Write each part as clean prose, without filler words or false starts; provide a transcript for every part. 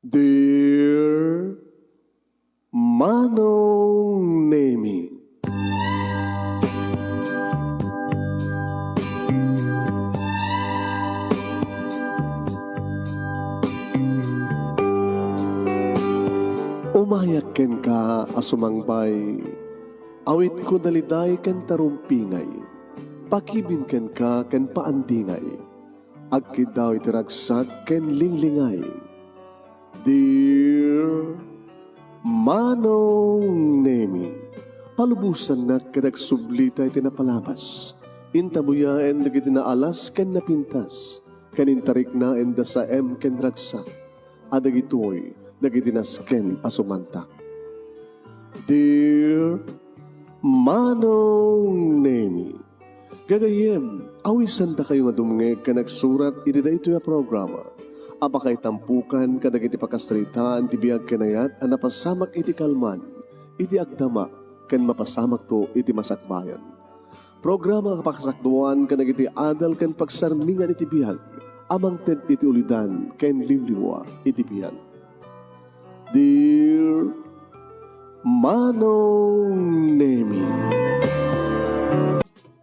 Dear Manong Nemi, umayak ken ka asumangbay, awit ko daliday ken tarumpingay, pakibin ken ka ken paandingay, agkid daw itiragsak ken linglingay. Dear Manong Nemi, palubusan na kadag sublita iti napalabas, intabuyaen dagiti naalas ken napintas, kanintarik na enda sa ken ragsak, adagitoy dagiti nasken asumantak. Dear Manong Nemi, gagayem, awisan da kayo nga dumngeg ka nagsurat iti daytoy a programa. Apakay tampukan kadagiti pakastritaan ti biag kenayat a napasamak iti kalman, iti agdama, ken mapasamak to iti masakbayan. Programa kapakasakduan kadagiti adal ken pagsarmingan iti biag, amang ted iti ulidan ken liwliwa iti biag. Dear Manong Nemi,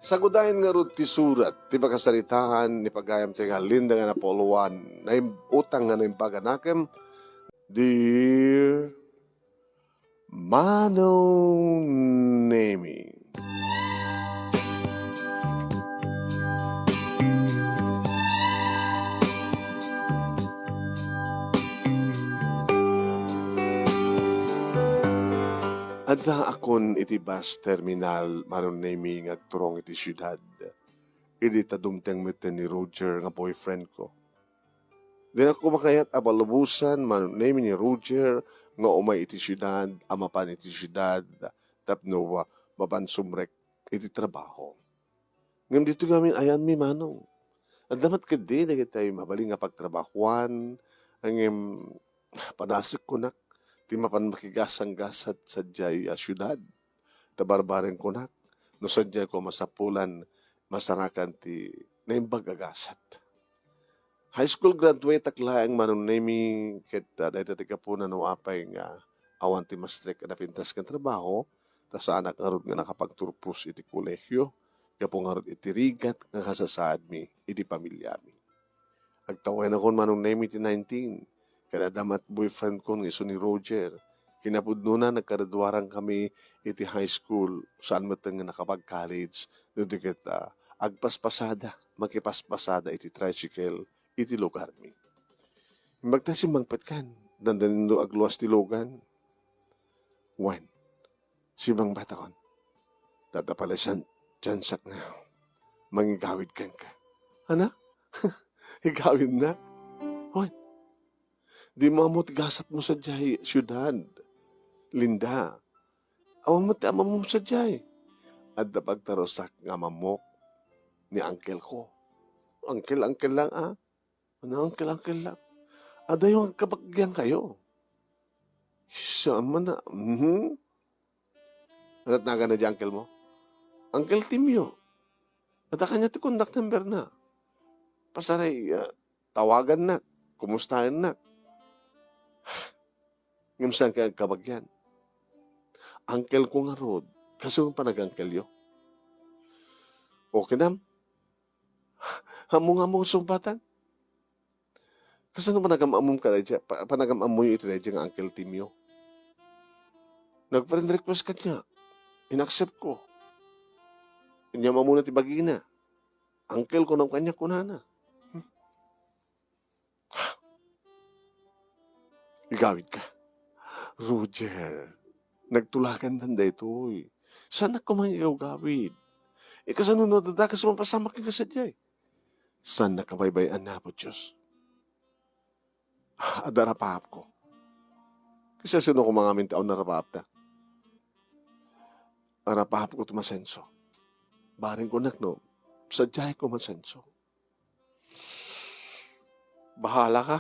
Sagudahin nga rod ti surat, ti pagkasalitaan, ni pagayam ti halinda nga napoluan, na utang nga na impaganakem, Dear Manong Nemi. Adda akon iti bus terminal Manong Nemi nga turong iti syudad. Iti tadumteng meten ni Roger nga boyfriend ko. Di na ko makayat abalubusan Manong Nemi ni Roger nga umay iti syudad, amapan iti syudad, tapno mabansumrek iti trabaho. Ngam dito gamin ayan mi Manong. At damat ka di na tayo mabaling nga pagtrabahuan, ang panasik ko nak, ti mapan makigasang-gasat sa jay syudad. Tabarbaren ko nak, no sadya ko masapulan, masarakan ti naimbag agasat. High school graduate aklaang Manong Nemi ket dahil ti kapunan no apay nga awan ti mastrek na pintas kan trabaho, ta sa anak nga nga nakapagturpos iti kolehyo, kapo nga iti rigat nga kasasaad mi iti pamilya mi. Agtaway na kon Manong Nemi ti 19, kada damat boyfriend ko ng iso ni Roger. Kinapudno na nagkaradwarang kami iti high school saan matang nakapag-college. Doon kita agpaspasada, makipaspasada iti tricycle iti lugar mi. Magta si mangpatkan, dandanindo agluwas ti logan. Wan, si mang batakon. Tatapalasan, tiyansak na. Mangigawid kan ka. Ana? Igawid na? Wan, di mo tigasat mo sa jay, syudad. Linda, awan mo ti amam mo sa jay. At napagtarosak nga mamok ni uncle ko. Uncle lang ah. Ano uncle lang? Ada yung kabagyan kayo. Siya man na. At naga na di uncle mo? Uncle Timyo. At kanya ti contact number na. Pasaray, tawagan na. Kumustahin na. Ngayon ka kabagyan. Uncle ko nga rod. Kasi yung panag-uncle yo. Okay nam. Hamo nga mo sumpatan. Kasi nung panag-amamom ka na dyan, panag-amamom yung ito na dyan ang Uncle Timyo. Nag-friend request ka niya. In-accept ko. Inya mamuna ti bagina. Uncle ko ng kanya kunana. Igawid ka. Roger, nagtulakan tanda ito eh. Sana ko man igawid. Kasanunod na kasi mapasamak ka sa dyan. Sana ka baybayan na po, Diyos. Adarapahap ko. Kasi sino ko mga aming taon narapahap na? Arapahap ko tumasenso. Baring ko nakno, sadyay ko masenso. Bahala ka.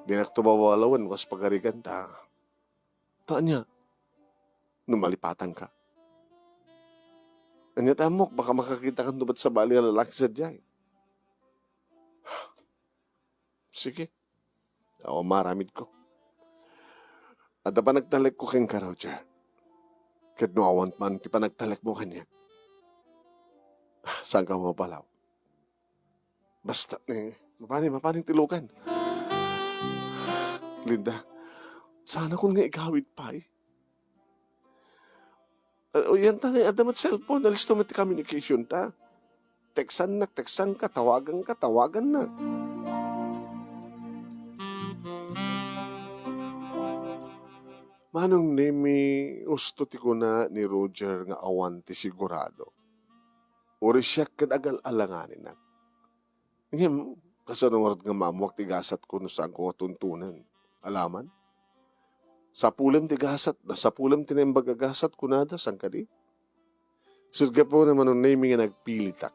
Di naktubawalawan ko sa pagarigan ta. Taan niya, numalipatan ka. Anya tamok, baka makakita kang tubat sa bali ng lalaki sa diyay. Sige, O maramid ko. At pa nagtalek ko keng ka, Roger. Kat no awan man, ti pa nagtalek mo kanya. Saan ka mo palaw? Basta, mapaning tilugan. Linda, sana kung nga igawid pa eh. O yan ta nga, adamat cellphone, alis to mati communication ta. Teksan ka, tawagan na. Manong nemi usto ti ko na ni Roger nga awan ti sigurado. Uri siya kadagal alanganin na. Ngayon, kasanungarad nga mamuak ti gasat ko no saan ko tuntunan. Alaman? Sa pulam ti gasat, sa pulam ti nembagagasat ko nada, saan ka di? Surga po naman nung nemi nga nagpilitak.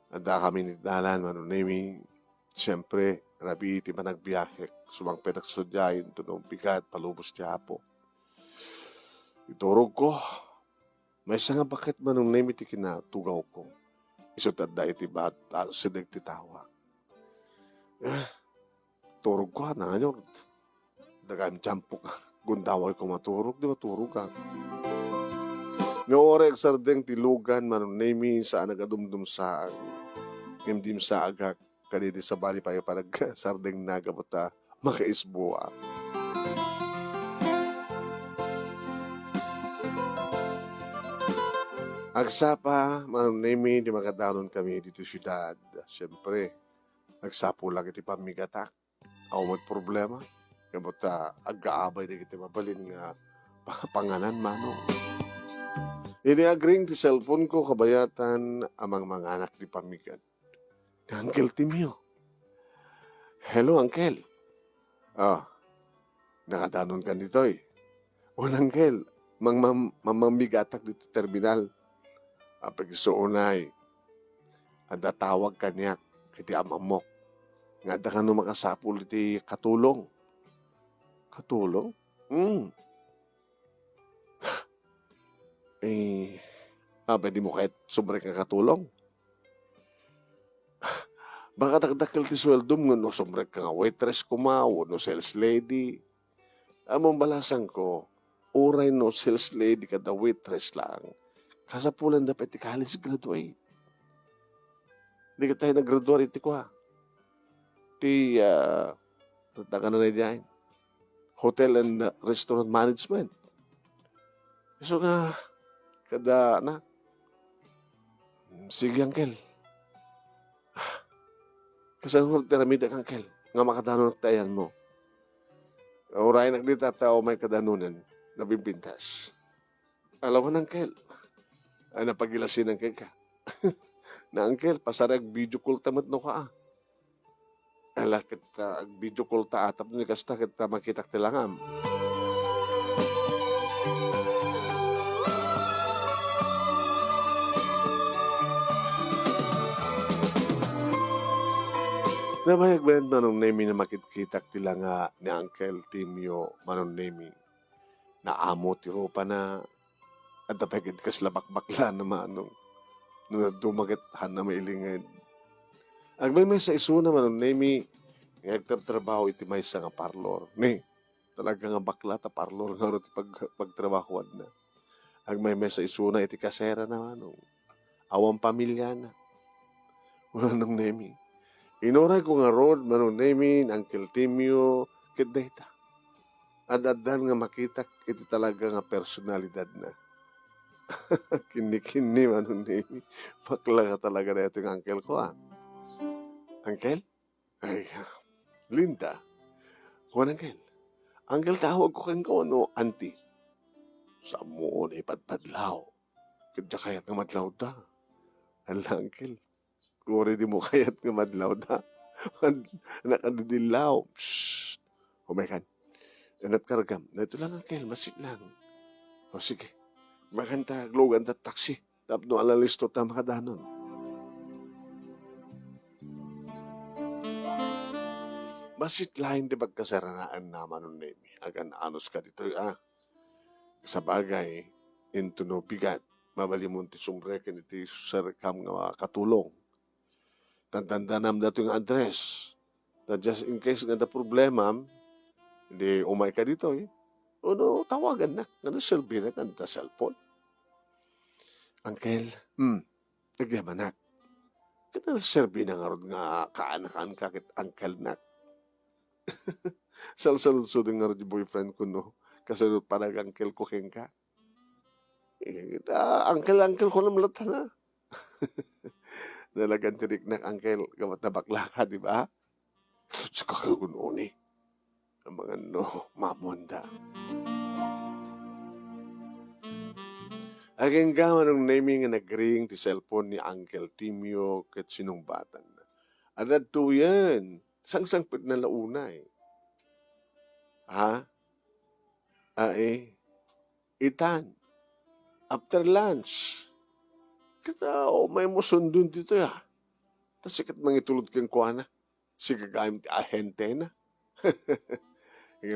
Anda kami ni Dalan, manong nemi, siyempre, rabi iti managbiyahe, sumangpetak sudyayin, tunong pikat, palubos ti hapo. Iturog ko, may nga bakit manong nemi ti kinatugaw ko. Isutad da iti ba't sinig ti tawa. Turog ko, nanganyor. Dagan jampok, gundaway ko maturog, di maturog ka. Nga orek sardeng tilugan, manong nemi, saan nagadumdum saan. Ngimdim sa agak, kanidi sa bali pa yung parag sardeng nagabata, makaisbuwa. Agsapa, manong nemi, di makadanon kami dito syudad. Siyempre, agsapo lang iti pamigatak. Awat problema. Kamuta, agkaabay na kita mabalin nga panganan, manong. Ini-agring ti cellphone ko kabayatan amang mga anak di pamigat. Ni Uncle Timio. Hello, Uncle. Nakadanon ka dito eh. Uncle, mamamigatak dito terminal. Pagsuunay. Anda tawag kanyak. Iti amamok. Nga da ka no makasapul iti katulong. Katulong? Pwede mo kahit sobre ka katulong. Baka dagdakil ti sweldo mo, no sobre ka nga waitress kumaw, no sales lady. Among balasan ko, uray no sales lady kada waitress lang. Kasapulan dapat ti college graduate. Hindi ka tayo nag-graduate iti ko ha. Tataga na dyan. Hotel and Restaurant Management. So nga, kada na. Sige, Uncle. Kasi ang tiramida kang Uncle, nga makadanon at tayan mo. Uray nagdita tao may kadanunan na bimpintas. Alam ko, Uncle, ay napagilasin ang ka. Na Uncle, pasarag video call tamat no ka ah. Ala kita video call ta atap ni kasta kita makitak tilangam. Nabayag ba yan manong nemi na makitkitak tila nga ni Uncle Timio manong nemi na amo tiro pa na at napagid kas labakbakla na manong nung dumagat han na mailingin. Ang may sa isuna manong nemi nagtatrabaho iti may sa nga parlor. Ni, talaga nga bakla ta parlor nga ro pagtrabahoan na. Ang may sa isuna iti kasera na manong awang pamilya na. Wala nung nemi. Inoray ko nga road, manong nemi, Uncle Timio, kideta. Ad-adan nga makita, iti talaga nga personalidad na. Kini-kini, manong nemi. Bakla ka talaga na ito yung uncle ko, ah. Uncle? Ay, Linda. Juan Uncle. Uncle, tawag ko kang ko, no, auntie. Sa mo na ipadpadlaw. Kadya kayat nga madlaw da. Ala, Uncle. Kuri di mo kayat nga madlaw da. Nakadidilaw. Shhh. Humekan. Anat karagam. Na ito lang, Uncle. Masit lang. O sige. Maganda, glogan da taksi. Tapno alalisto ta makadanon. Masit lain di pagkasaranaan naman nun nemi. Agan anos ka dito, ah. Sa bagay, into no bigat. Mabalimun ti sumbreken iti sarikam nga katulong. Tandandaan nam dato yung address. Na just in case nga da problema, hindi umay ka dito eh. Uno, tawagan na. Nga silbi na nga cellphone. Uncle, nagyaman na. Kada silbi na nga ron nga kaanakan ka kit uncle na. Salsalud-sud nga ron yung boyfriend ko no. Kasunod pa nag-uncle ko king ka. Uncle ko naman lata na. Nalagan tirik na uncle, gamat na bakla ka, di ba? Sa kakagunoon eh. Ang mga no, mamonda. Aging gaman ng naming nga nag-ring ti cellphone ni Uncle Timio kat sinumbatan na. Adad to yan. Sang-sangpit na launa eh. Ha? Itan. After lunch. Kita may mo sundun dito ya. Tas sikat mangitulod kang kuha na. Sigagayam ti ahente na.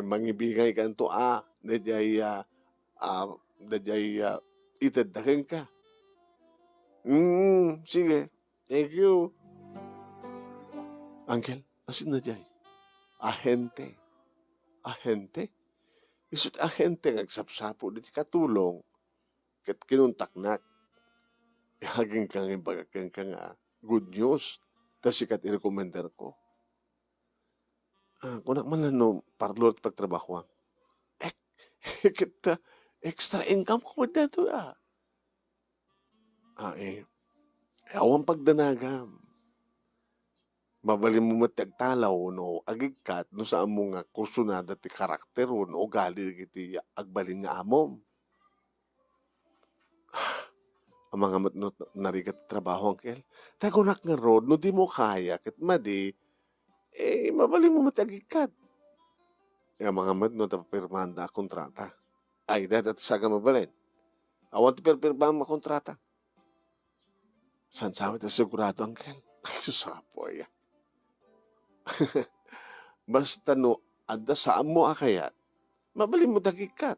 Mangibigay ka to Dadyay itadakin ka. Sige. Thank you. Uncle, asin na jay? Ahente. Isut ahente ngagsapsapo di katulong. Kat kinuntaknak. Haging kang ibagakang ka nga good news. Tas sikat i-recommender ko. Kunak man lang no, parlot pagtrabaho. Kita extra income ko man dito Awang pagdanagam. Mabalin mo matagtalaw no, agigkat no sa among nga kursunada ti karakter no, o gali kiti agbalin nga amom. Ang mga matno narigat trabaho, Uncle. Tagunak nga road, no di mo kaya, kat madi, mabalin mo matagigkat. Ang mga matno tapapirmanda kontrata. Ay, dadat saga mabalin. Awan ti pirpirma kontrata. San sabi ta sigurado, Uncle? Ay, susapo ay. Basta no, adda saan mo akayat, mabalin mo dagikat.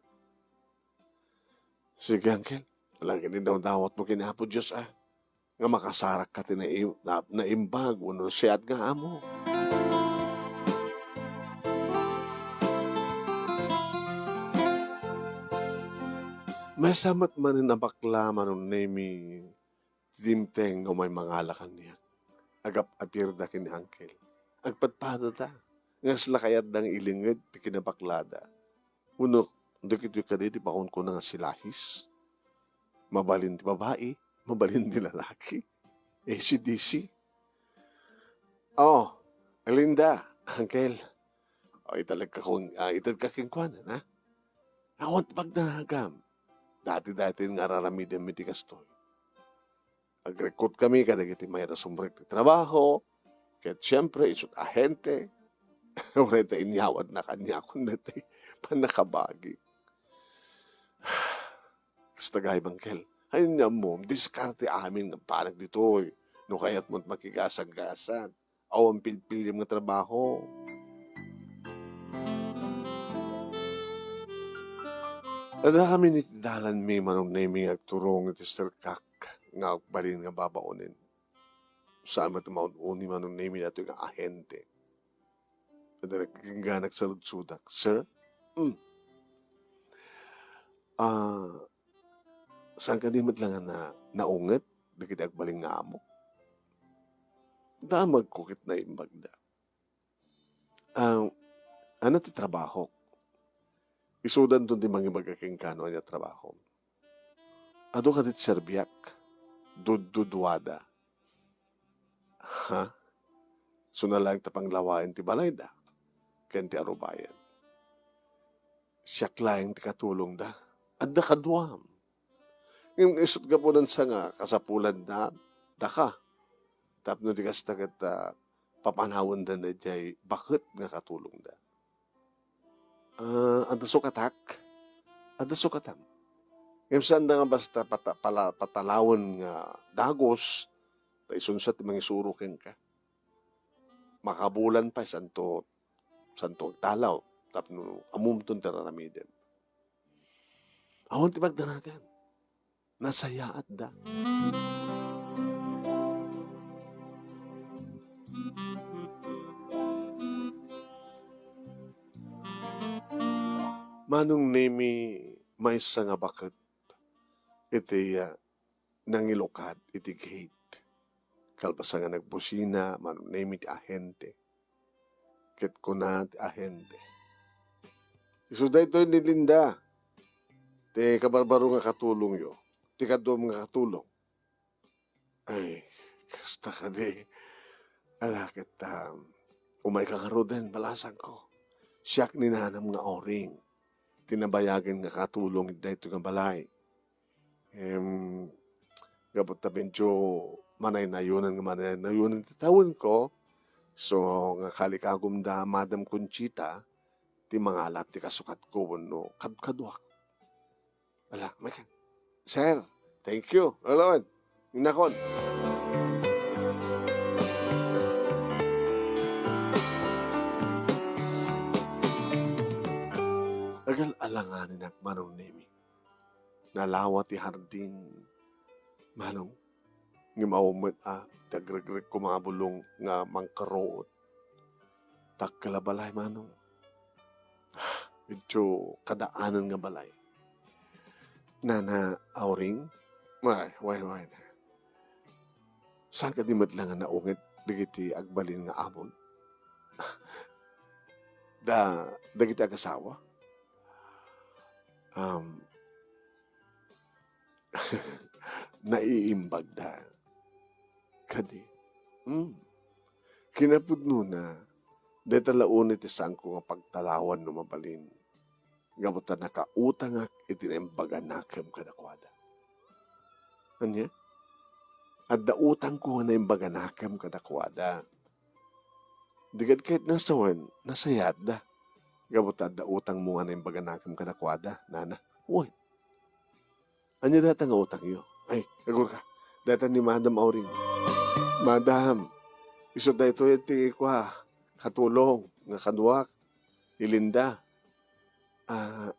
Sige, Uncle. Lagi din daw dawat mo kinapo, Diyos Nga makasarak ka na imbag, uno siyat nga amo. May samat manin na bakla manon nemi dimteng o may mangalakan niya. Agap apir da kini Uncle. Agpatpada ta. Nga sila kayat dang ilingid ti kinabaklada. Uno, dikit yung kadidi bakon ko na nga silahis. Mabalin ti babae, mabalin ti lalaki. ACDC. Linda, Uncle. Italag ka kung, itag ka kingkwanan, ha? Awant pagdanagam. Dati-dati nga raramidin mi ti kastoy. Agrekot kami, kadagiti mayata sumbrek ti trabaho. Kaya't siyempre, isut ahente. Ureta inyawad na kanya kung natay panakabagi. Kastagay, Uncle. Ayun nga mo, diskarte amin ng panag ditoy. No kaya't mo't makigasag-gasag. Ang pilpilim nga trabaho. Ada kami nitidalan mi manong naming agturong iti Sir Kak nga balin nga babaonin. Saan matumaon uni manong naming nato nga ahente. Ada nagkingga nagsaludsudak. Sir? Saan ka di matlangan na naunget? Di kita agbaling nga amo. Damag kukit na imbagda. Ano ti trabaho? Isudan doon di mga magaking kano niya trabaho. Ado ka dit serbiak? Dududwada. Ha? So na lang tapang lawain ti balay da. Ken ti arubayan. Siyak lang ti katulong da. Adda kaduam. Yung isut ka po nun sa nga kasapulan na daka. Tapno di kas tagat papanawon da na jay bakit nga katulong da. Ada sukatak. Ada sukatam. Yung saan da nga basta patalawon nga dagos, isunsat mga isurukin ka. Makabulan pa, santo talaw. Tapno amumton tararamidin. Awan ti pagdanagan. Nasayaat da. manong nemi may nga bakit iti nangilokad iti gate. Kalbasa nga nagbusina, manong nemi ti ahente. Ket kuna ti ahente. Isu daytoy ni Linda. Ti kabarbaro nga katulong yo. Ti kadom nga katulong. Ay, kasta ka di. Alakit umay kakaroden balasan ko. Siyak ni nanam nga oring. Tinabayagan nga katulong dayto nga balay. Gabot ta medyo manay na ti tawon ko. So, nga kalikagum da Madam Conchita, ti mga alat ti kasukat ko, no, kadwak. Ala, may Sir, thank you. Alawan, inakon. Agal alanganin ak manong nemi. Nalawa ti hardin. Manong, ngimawamit tagragrig ko mga bulong nga mangkaroot. Takkalabalay manong. Medyo kadaanan nga balay. Nana auring, why. Saan ka di matlang nga naungit, digiti agbalin nga amon? Dagiti agasawa? Naiimbag da. Kadi. Kinapudno na, detalaon iti saan ko nga pagtalawan no mabalin. Gabutan nakautang ak itinimbagan nakem kadakwada. Anya? At dautang ko na imbagan nakem kadakwada. Digad kahit nasawan, nasayad da. Gabutan dautang mo nga na imbagan nakem kadakwada, nana. Uy. Anya data nga utang yo? Ay, agor ka. Data ni Madam Auring. Madam, iso da ito iti kwa, katulong, nga kadwak, ilinda.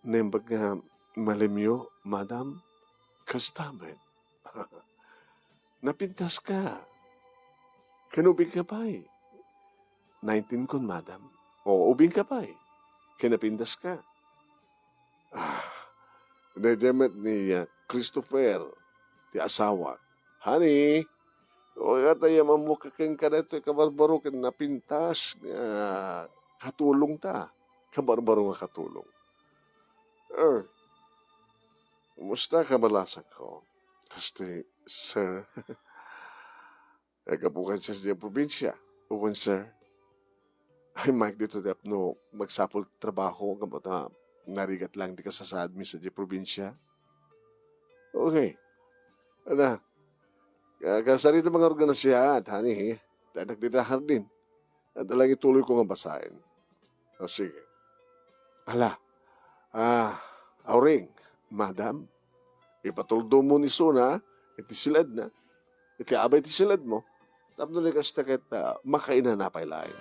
Nembag nga malimyo, Madam, kastamen. Napintas ka. Kanubing ka pa 19 kon, Madam. O, ubing ka pa Kinapintas ka. Nademet ni Christopher, ti asawa. Honey, o yata yung mamukakeng ka na ito, kabarbaro ka napintas, katulong ta. Kabarbaro nga katulong. Kumusta ka malasak ko? Tapos sir, kabukan siya sa probinsya. Uwan, sir. Ay, Mike, dito no, magsapol trabaho, kapag narigat lang di ka sa admin sa probinsya. Okay. Ano? Kasarito mga organisasyon, honey, nagdidahar din. At talagang ituloy ko nga basahin. O, sige. Ala, Auring, Madam, ipatuldo mo ni Suna, iti silad na, iti abay iti silad mo, tapos na kasi takit makainan na pailain.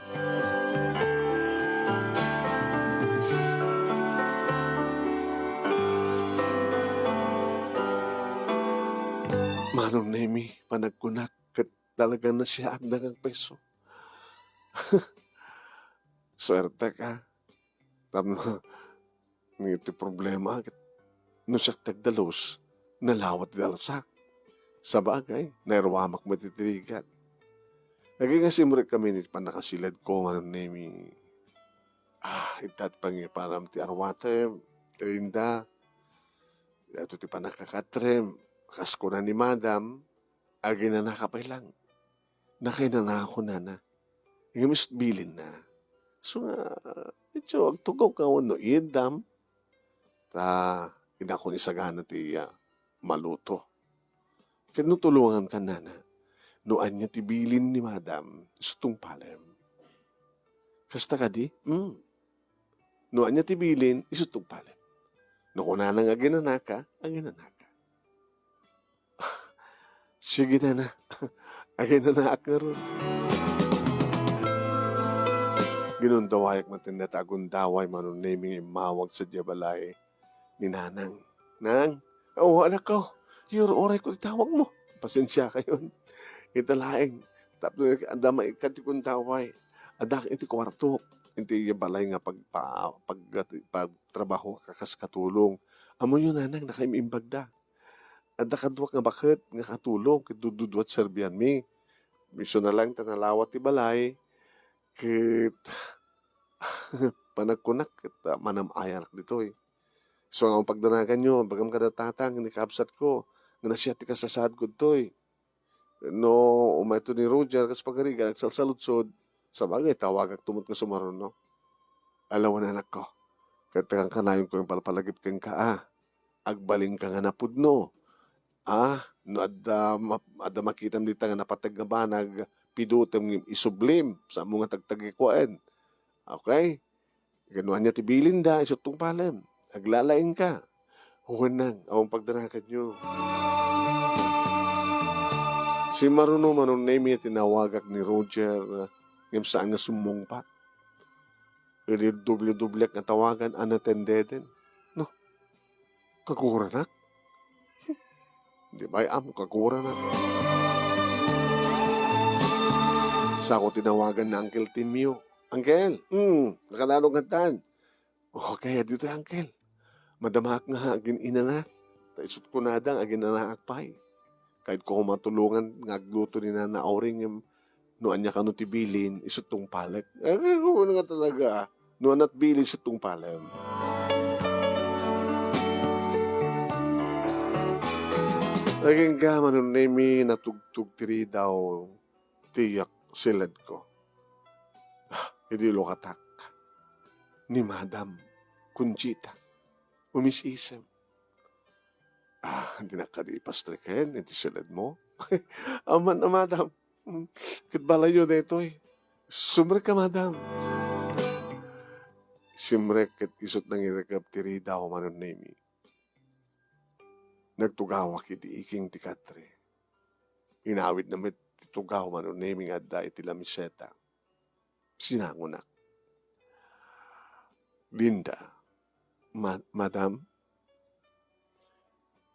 Manong nemi, panagkunak, kat talaga na siya ang dagang peso. Swerte ka. Tapos iti problema, no siya tagdalos, nalawat dalasak. Sa bagay, nairwamak matitirigat. Naging nga simurik kami ni panakasilad ko, manong nemi. Itat pangi param ti arwatem, Linda. Ito ti panakakatrem. Kasko na ni Madam, agi na nakapailang. Nakainana ako na. Ngamis bilin na. So nga, ito, agtugaw ka no idam. Inako ni sagana ti maluto. Kinutulungan ka na. Noan niya ti bilin ni Madam, sutong palem. Kasta ka di? Noan niya ti bilin, isutong palem. Nukuna nang aginanaka, aginanaka. Sige na. Aginanaka ron. Ginundawayak matinda agundaway manong naming imawag sa diabalay ni Nanang. Nang, anak ko, oray ko itawag mo. Pasensya kayo. Italaing. Tapos andamay katikundaway. Adak iti kwarto. Hindi yung balay nga pagtrabaho kakas katulong. Amo yun nanang nakaimimbag da. At nakadwak nga bakit nga katulong kitududwat serbian mi. Miso na lang tanalawat ti balay kit panagkunak kit manamayan dito eh. So ang pagdanagan nyo, bagam kadatatang ni kaabsat ko, nga nasya ti kasasad ko to eh. No, umay to ni Roger, kas pagariga, nagsalsalutsod, sa bagay, tawagag tumot nga sumaron, no? Alawan anak ko, katagang kanayon ko yung palpalagip kang ka, agbaling ka nga napudno, no, adda makitam dita nga napatag nga banag, pidutem ng isublim, sa mga tagtagikuan. Okay? Ganuhan niya tibilin da, isutong palem, aglalaing ka. Huwag nang, awang pagdanakan nyo. Si Maruno Manunemi tinawagak ni Roger ngem saan nga sumungpat. Ili doble-doble nga tawagan unattended. No, kagura na. Di ba amo kagura na. Sa ako tinawagan na Uncle Timio. Uncle, nakanalong gantan. Okay, dito Uncle. Madamak nga agin ina na. Taisot ko na dang agin na naakpay. Kahit ko matulungan ngagluto ni na Auring yung noan niya kanu tibilin isut tong palek. Ko nga talaga. Noan at bilin isut tong palem. Naging ka manunemi natugtog tiri daw tiyak silad ko. Hindi lokatak ni Madam Conchita. Umisisem. Hindi na kadipastriken, hindi silad mo. Aman na, madam. Kitbalayo na ito eh. Sumrek ka, madam. Simrek kat isot nang irekap tiri daw manon nemi. Nagtugawak iti iking ti katre. Inawid na met titugaw manon nemi nga da iti lamiseta. Sinangunak. Linda, madam,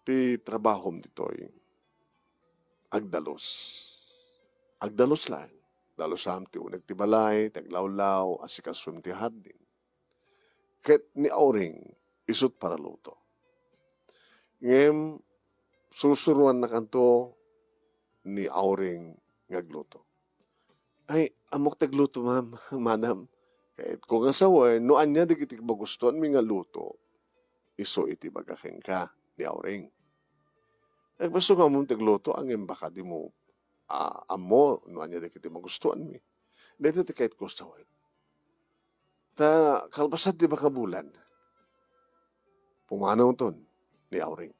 ti trabahom ditoy agdalos. Agdalos lang. Dalosam ti unag ti balay, taglawlaw, asikasum ti hardin. Ket ni Auring, isut para luto. Ngem, susuruan na kanto ni Auring ngagluto. Ay, amok tagluto, ma'am, madam. Kahit kung asawa, noan niya digitig magustuhan mi nga luto, iso iti bagakeng ka ni Auring. Nagbaso nga mong tagluto, ang baka di mo, amo, noan niya di magustuhan mi. Dito ti kahit ko sa ta kalbasat di ba kabulan? Pumanaw ton ni Auring.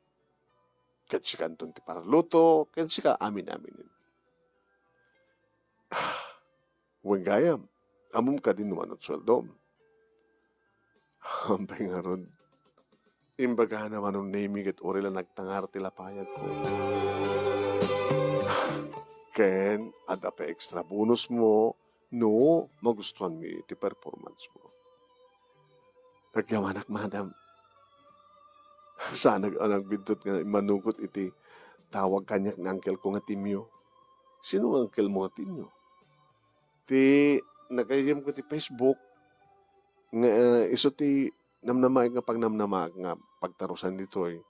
Kat si kanton ti paraluto, kat si ka amin-aminin. Huwag gayam, amom ka din naman at sweldom. Hampay nga ron, imbaga naman ang naming at ori lang nagtangar tilapayag ko. Ken, ada pa extra bonus mo, no, magustuhan mi iti performance mo. Nagyawanak, madam. Sana ang bindot nga manugot iti tawag kanyak ng uncle ko nga Timyo. Sino ang uncle mo nga Timyo? Ti, nagayam ko ti Facebook, nga iso ti namnamay nga pagnamnamag nga pagtarusan dito eh.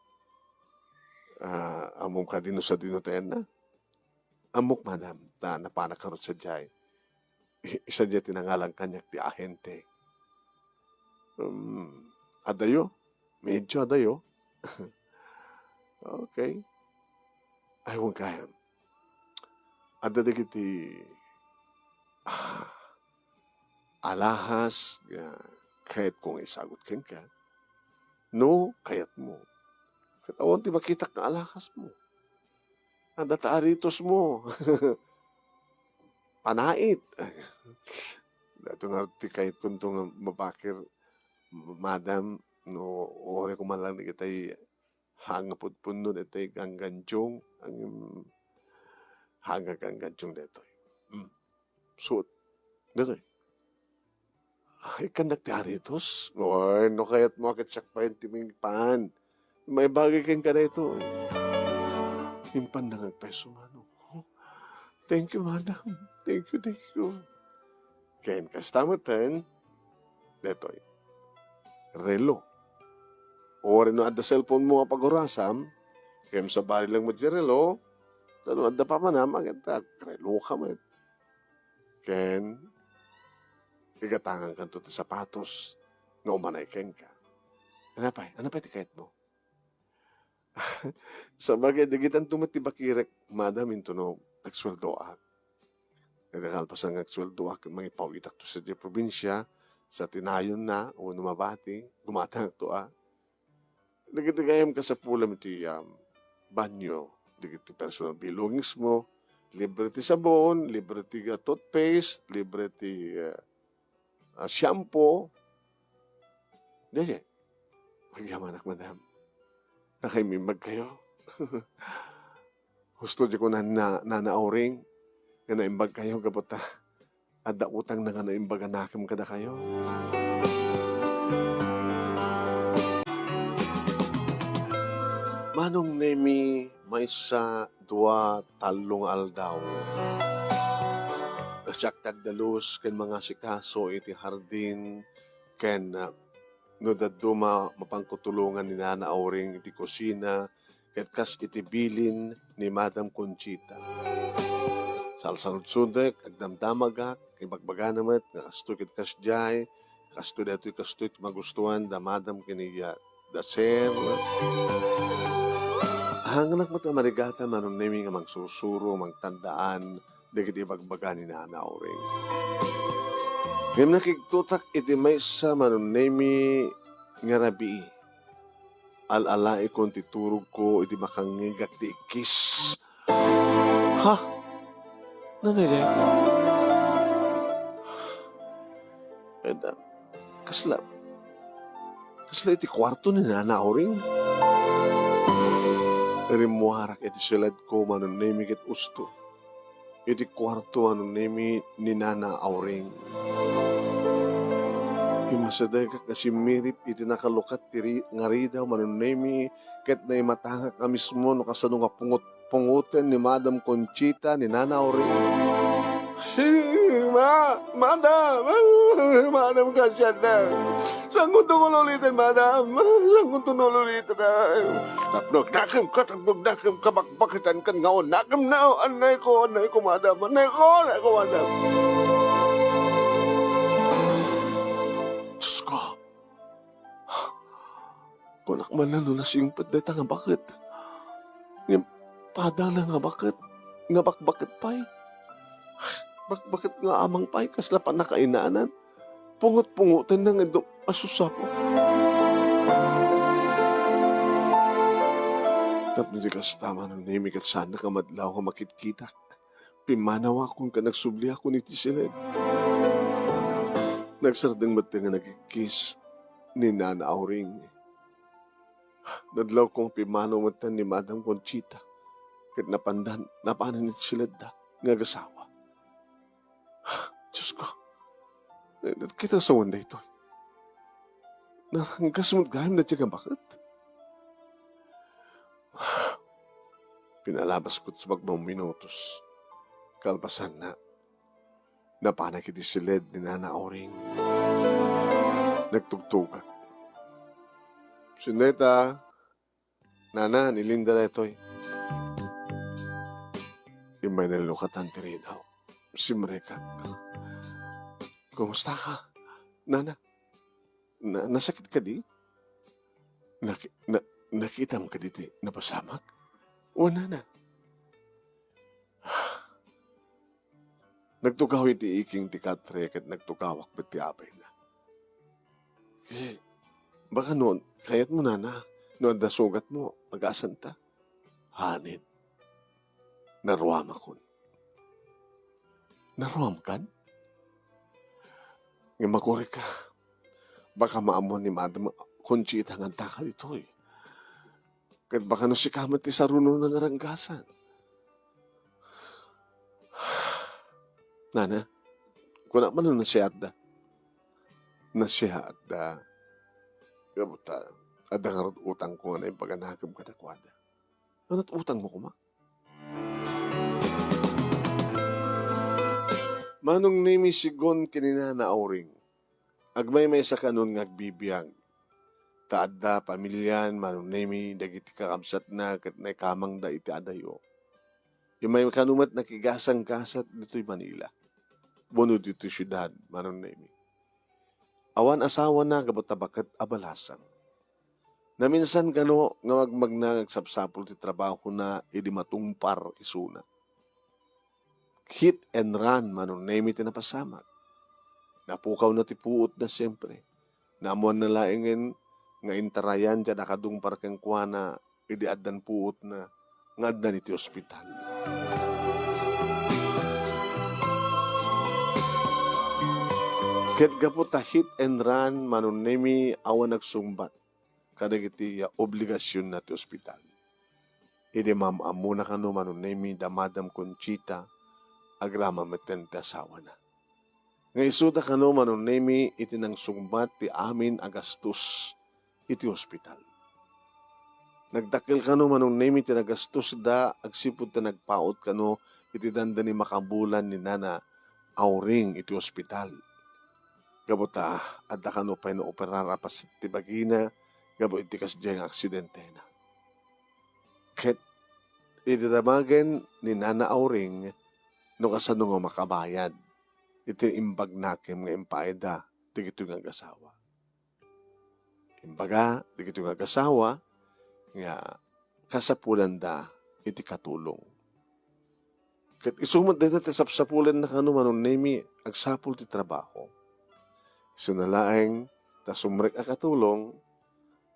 Among ka dino sa dinotayan na. Amok, madam, na napanakarot sa jay. Isa dya tinangalang kanyak ti ahente. Adayo? Medyo adayo. Okay. Ay, huwag kaya. Ada di kiti alahas kahit kung isagot ken ka. No, kayat mo. Katawan ti makitak na alahas mo. Ada taaritos mo. Panait. Dato nga ti kahit kuntong mabakir, madam, no, ore ko man lang ni kitay hangapod puno detay gangganjong, ang hanga gangganjong detoy. Suot. Detoy. Ay, kandak ti aritos. Oy, no kayat mo akit siyak pa yung timing pan. May bagay kang ka na ito. Himpan na nagpeso, mano. Thank you, madam. Thank you. Kain kastamatan, Detoy, relo. O rin no at the cellphone mo nga pag-urasam, kaya sa bari lang mo di relo, tano at da pa man maganda, relo ka man. Ken, igatangan ka to sapatos, nga umanay ken ka. Anapay tikait mo. Sa bagay, dagitan tumatibakirek, madam into no, nagsweldo ak. Nagakalpasan ng nagsweldo ak, mga ipawitak to sa di probinsya, sa tinayon na, o numabati, gumatang to ak. Nagigayam ka sa pulam iti banyo, digiti personal belongings mo, libre ti sabon, libre ti toothpaste, libre ti shampoo. Dede, magyamanak madam. Nakaimimag kayo. Gusto di ko na nanauring, nga naimbag kayo gabota. Adda utang na nga naimbagan nakam kada kayo. Manong nemi may sa dua talong aldaw. Nasyaktak dalus ken mga sikaso iti hardin ken no daduma mapangkutulungan ni Nana Auring iti kusina ket kas iti bilin ni Madam Conchita. Salsalud-sudek agdamdamagak ibagbaga namat nga kasto ket kas jay kasto detoy kasto iti magustuhan da Madam kiniya da sir. Hanganak mo marigata manon nemi nga magsusuro magtandaan dagiti ibagbaga ni Nana Auring. Ngam nakigtutak iti may sa manunemi nga rabi. Al-alai kon titurog ko iti makangigak di ikis. Ha? Nanay Eda, kasla iti kwarto ni Nana Auring. Rimuarak iti silad ko manunemi ket usto. Iti kwarto manunemi ni Nana Auring. Himasaday ka kasi mirip iti nakalukat tiri ngari daw manunemi ket na imatangak ka mismo no kasano nga pungot-pungoten ni Madam Conchita ni Nana Auring. Madam Conchita, saan kong tungululitan, Madam? Saan kong tungululitan? Tapnog nakam kabakbakitan kan ngaon. Nakam na, anay ko, Madam. Anay ko, Madam. Diyos ko. Kunak man na nulasing padeta nga bakit? Nga padala nga bakit? Nga bakbakit pa'y? Bakit nga amang pa'y kasla pa nakainaanan? Pungot-pungutan na nga asusapo. Tapos di kastama ng nemi kat sana ka madlaw ka makitkitak. Pimanawa kung ka nagsubli ako ni Tisiled. Nagsardang mati nga nagkikis ni Nana Auring. Nadlaw kong pimanaw matan ni Madam Conchita. Kat napanan ni Tisiled da nga gasawa. Diyos ko, kita sa wanda ito. Naranggas mo't gayam na tiyaga bakit? Pinalabas ko't sa magbang minutos. Kalpasan na, napanak iti silid ni Nana Auring. Nagtugtugak. Sineta, Nana, nilinda na ito'y. Imay nalukatan tiri daw. Si Mrekat. Kumusta ka? Nana, nasakit ka di? Nakita mo ka dito napasamak? O nana? Nagtugaw iti iking ti Katrek at nagtugawak ba't ti apay na. Kasi, baka noon, kayat mo nana, noon da sugat mo, mag-asan ta. Hanin, naruam akon. Naruam kan? Nga makuri ka. Baka maamon ni Madam Conchita nga taka dito eh. Kat baka no si kamat ti saruno ng aranggasan. Nana, kuna man no nasihat da. Nasihat da. Kabuta, adang arot utang ko na yung paganakam kadakwada. Anat utang mo kuma? Manong nemi sigon kinina na Auring. Agmay may sa kanon nga agbibiyag. Taadda pamilyan manunemi dagiti kakabsat na ket na kamang da iti adayo. Yung may kanumat nakigasang kasat dito'y Manila. Bunod dito syudad manunemi. Awan asawa na gabatabakat abalasang. Naminsan kano nga magmagna agsapsapol ti trabaho na idi matungpar isuna. Hit and run manunemi ti napasamak. Napukaw na ti puot na siyempre. Namuan na laingin nga intarayan dyan nakadungpar kang kuwana idi addan puot na nga addan iti ospital. Ket gaputa hit and run manunemi awan nagsumbat kadagiti obligasyon na ti ospital. Idi mamamu na kano manunemi da Madam Conchita agrama meten ti asawa na. Nga isuda kano manunemi iti nang sumbat ti amin agastos iti ospital. Nagdakil kano manunemi ti nagastos da agsipud ta nagpaot kano iti dandani makabulan ni Nana Auring iti ospital. Gabuta adda kano pay no operar apas ti bagina gabo iti kasdiyang aksidente na. Ket iti damagen ni Nana Auring no kasano nga makabayad iti imbag nakim nga impaida digito nga agasawa. Imbaga digito nga agasawa nga kasapulan da iti katulong. Ket isumad dito ti sapsapulan na kano manunemi agsapul ti trabaho. Sunalaeng ta sumrek a katulong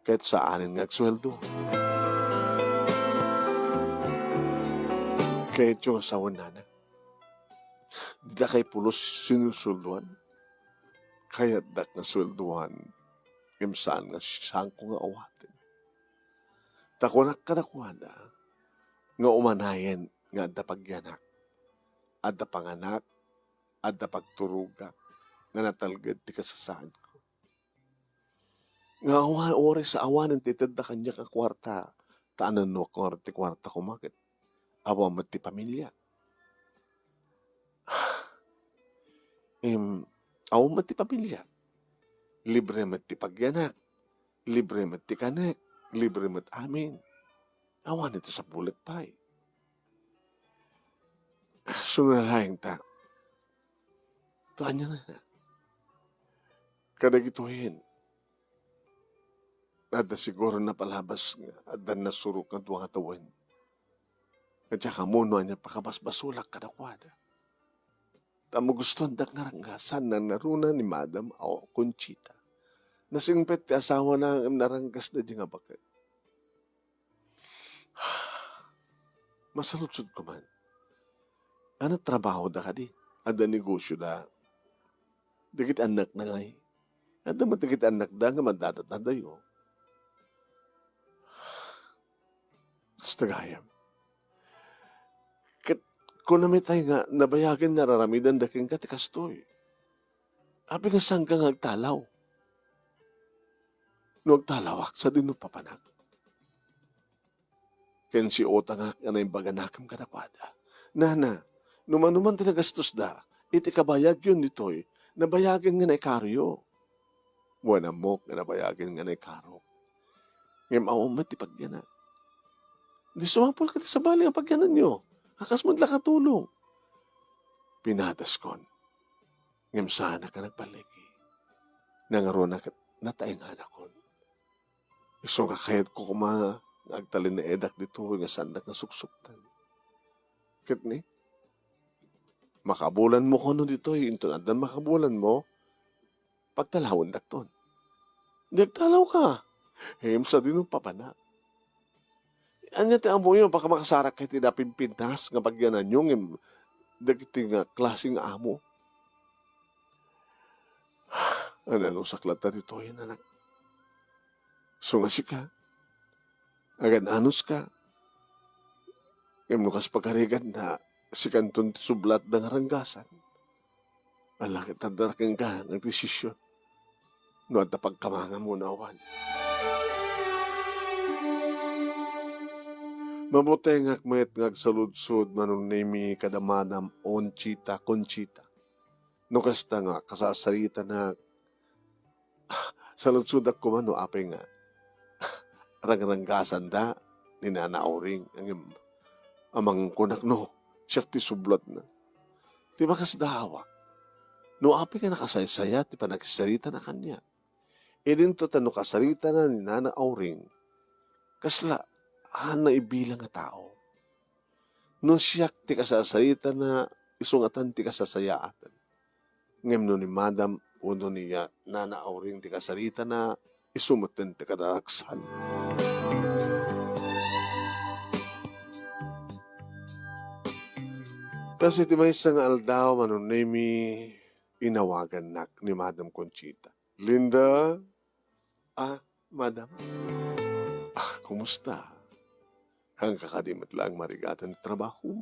ket saanin nga agsweldo. Ket yung asawa nana. Di da kay pulos sinusulduan. Kaya dak na swelduan. Imsaan nga siyang ko nga awatin. Takunak kadakwada nga umanayen nga adda pagyanak. Adda panganak. Adda pagturuga. Nga natalgad ti kasasaan ko. Nga awan oras sa awanan ti tadda kanya ka kwarta. Taanan no ti kwarta kumakit. Awa mat ti pamilya. Awa mat ti pamilya. Libre mat ti pagyanak. Libre mat ti kanek. Libre mat amin. Awan ito sa bulat pay. Sunalaing ta. Tanya na. Kadagituhin. Ada siguro na palabas nga. Ada nasurok ng tuwang atawin. At saka muno niya pakabasbasulak kadakwada. Tamo gusto andak naranggasan na naruna ni Madam Conchita. Nasingpet ti asawa na naranggas na di nga bakit. Masalutsod ko man. Ano trabaho da ka di? Ada negosyo da. Dikit anak na ngay. Ada matigit anak da nga madadat na dayo. Stagayam. Kung namitay nga, nabayagin nararamidan daking katikastoy. Abi nga saan ka nga agtalaw? No agtalawak sa dino papanak. Ken si Ota nga nga naimbaganakim kadakwada. Nana, numan tinagastos da, iti kabayag yun nito'y, nabayagin nga naikaryo. Buwan amok nga nabayagin nga naikaryo. Ngayon maumat ti pagyanan. Di sumapol ka sa bali ang pagyanan nyo. Akas mo katulong. Pinadas kon. Ngem sana ka nagbaligi. Nangaro na natay nga anak kon. Isong kakayat ko kuma nagtalin na edak dito nga sandak na suksuktan. Ket ni? Makabulan mo kono dito. Intunadan makabulan mo. Pagtalawin dakton. Nagtalaw ka. Sa dinong papanak. Anya ti amo yun, baka makasarak kay tinapimpintas nga pagyanan yung dagiti nga klaseng amo. Ano saklat na dito yun, anak? Sungasi ka. Agan anos ka. Ngayon nukas pagkarigan na si kanton ti sublat ng haranggasan. Alakit tadaraking ka ng desisyon. No at pagkamanga mo na awan. Mabuti nga mayat ngagsaludsod manunemi kadamanam Conchita. No kasta nga kasasarita na Sa lutsudak ko man, no, apay nga, rangranggasan da, ni Nana Auring, amang kunak no, siya ti sublot na. Ti bakas dahawak, no apay nga nakasaysaya, ti panagsalita na kanya. E din to tano kasarita na ni Nana Auring, kasla, na ibilang nga tao. No siya ti kasasalita na isungatan ti kasasayaatan. Ngem no ni Madam uno niya Nana Auring ti kasarita na isumatan ti kadaraksan. Kasi ti may isang aldaw manunemi inawagan nak ni Madam Conchita. Linda? Madam? Kumusta? Hang kakadimat lang marigatan ti trabaho.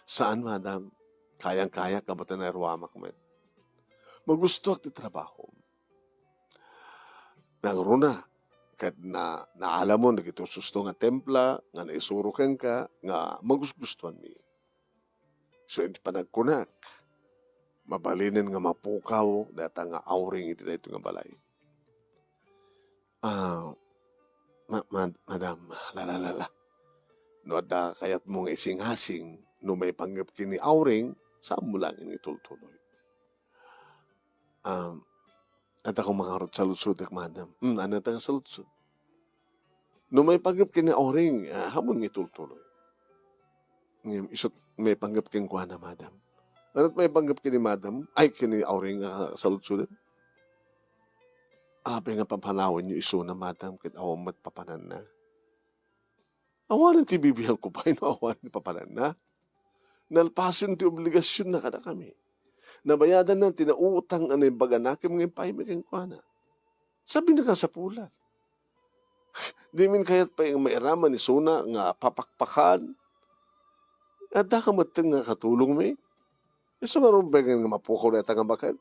Saan, Madam? Kayang-kaya ka ba na erwamak met? Magusto ti trabaho. Nangruna, kat naalam mo, nagito susto nga templa, nga naisurukan ka, nga magusgustuhan mi. So, hindi pa nagkunak. Mabalinin nga mapukaw, data nga Auring iti dito nga balay. Madam, lalala. No, da kayat mo nga ising-hasing, no may panggap kini Auring, saan mo lang initultuloy. At ako makarot sa lutsud, Madam. Ano ta nga sa lutsud? No may panggap kini Auring, hamon itultuloy. Isot may panggap king kuha na, Madam. Ano't may panggap kini Madam? Ay, kini Auring sa lutsud. Abe nga pampanawan niyo iso na, Madam, kit awam mat papanan na. Awanan ti bibihan ko pa, awanan ti papanan na. Nalpasin ti obligasyon na kada kami. Nabayadan na tinauutang ano yung baganakim ng paimiking kuha na. Sabi na ka sa pulan. Di min kayat pa yung mairaman ni Suna nga papakpakan. At da ka matang nga katulong may. Iso nga rumbagan nga mapukaw na nga bakit.